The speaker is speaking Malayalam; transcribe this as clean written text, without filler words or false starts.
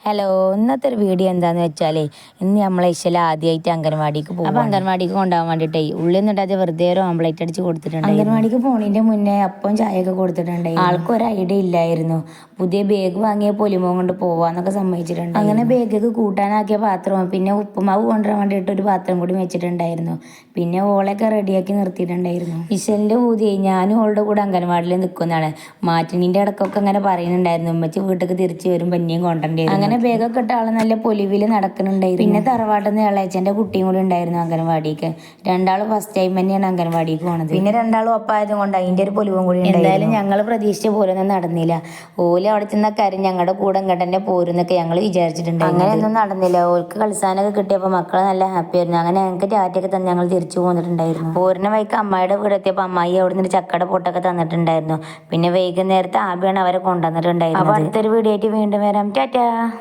ഹലോ, ഇന്നത്തെ ഒരു വീഡിയോ എന്താന്ന് വെച്ചാലേ, ഇന്ന് നമ്മളെ ഇശല ആദ്യമായിട്ട് അംഗൻവാടിക്ക് പോകും. അപ്പോൾ അംഗൻവാടിക്ക് കൊണ്ടുപോകാൻ വേണ്ടിയിട്ടേ ഉള്ളിൽ നിന്നിട്ട് വെറുതെ ഒരു ഓംപ്ലേറ്റ് അടിച്ച് കൊടുത്തിട്ടുണ്ട്. അംഗൻവാടിക്ക് പോണതിൻ്റെ മുന്നേ അപ്പം ചായയൊക്കെ കൊടുത്തിട്ടുണ്ട്. ആൾക്കൊരു ഐഡിയ ഇല്ലായിരുന്നു. പുതിയ ബാഗ് വാങ്ങിയ പൊലിമോ കൊണ്ട് പോവാന്നൊക്കെ സമ്മതിച്ചിട്ടുണ്ട്. അങ്ങനെ ബാഗൊക്കെ കൂട്ടാനാക്കിയ പാത്രവും പിന്നെ ഉപ്പുമാവ് കൊണ്ടുവരാൻ വേണ്ടിയിട്ട് ഒരു പാത്രം കൂടി വെച്ചിട്ടുണ്ടായിരുന്നു. പിന്നെ ഓളൊക്കെ റെഡിയാക്കി നിർത്തിയിട്ടുണ്ടായിരുന്നു. ഇശലിൻ്റെ ഊതിയെ ഞാനും ഓളുടെ കൂടെ അംഗൻവാടിയിൽ നിൽക്കുന്നതാണ്. മാറ്റിനിൻ്റെ ഇടക്കൊക്കെ അങ്ങനെ പറയുന്നുണ്ടായിരുന്നു, ഉമ്മച്ചി വീട്ടിലേക്ക് തിരിച്ചു വരും പന്നിയും കൊണ്ടുണ്ടായിരുന്നു. അങ്ങനെ ബാഗൊക്കെ ഇട്ട ആള് നല്ല പൊലിവിൽ നടക്കുന്നുണ്ടായിരുന്നു. പിന്നെ തറവാട്ടിൽ നിന്ന് ഇളയച്ചൻ്റെ കുട്ടിയും കൂടി ഉണ്ടായിരുന്നു അംഗൻവാടിക്ക്. രണ്ടാളും ഫസ്റ്റ് ടൈം തന്നെയാണ് അംഗൻവാടിക്ക് പോണത്. പിന്നെ രണ്ടാളും ഒപ്പായത് കൊണ്ട് അതിൻ്റെ ഒരു പൊലിവും കൂടി എന്തായാലും ഞങ്ങൾ പ്രതീക്ഷിച്ച പോലെ ഒന്നും നടന്നില്ല. ഓല് അവിടെ ചെന്ന കാര്യം ഞങ്ങളുടെ കൂടെ ഇങ്ങോട്ട് തന്നെ പോരുന്നൊക്കെ ഞങ്ങൾ വിചാരിച്ചിട്ടുണ്ട്. അങ്ങനെയൊന്നും നടന്നില്ല. ഓൾക്ക് കളിസാനൊക്കെ കിട്ടിയപ്പോൾ മക്കളെ നല്ല ഹാപ്പി ആയിരുന്നു. അങ്ങനെ ഞങ്ങൾക്ക് ടാറ്റയൊക്കെ തന്നെ ഞങ്ങൾ തിരിച്ചു പോന്നിട്ടുണ്ടായിരുന്നു. പോരുന്ന വഴിക്ക് അമ്മായിയുടെ വീട് എത്തിയപ്പോൾ അമ്മായി അവിടെ നിന്ന് ചക്കയുടെ പൊട്ടൊക്കെ തന്നിട്ടുണ്ടായിരുന്നു. പിന്നെ വൈകുന്നേരത്തെ ആബിയാണ് അവരെ കൊണ്ടുവന്നിട്ടുണ്ടായിരുന്നു. അപ്പോൾ അടുത്തൊരു വീഡിയോ ആയിട്ട് വീണ്ടും വരാം. ടാറ്റാ.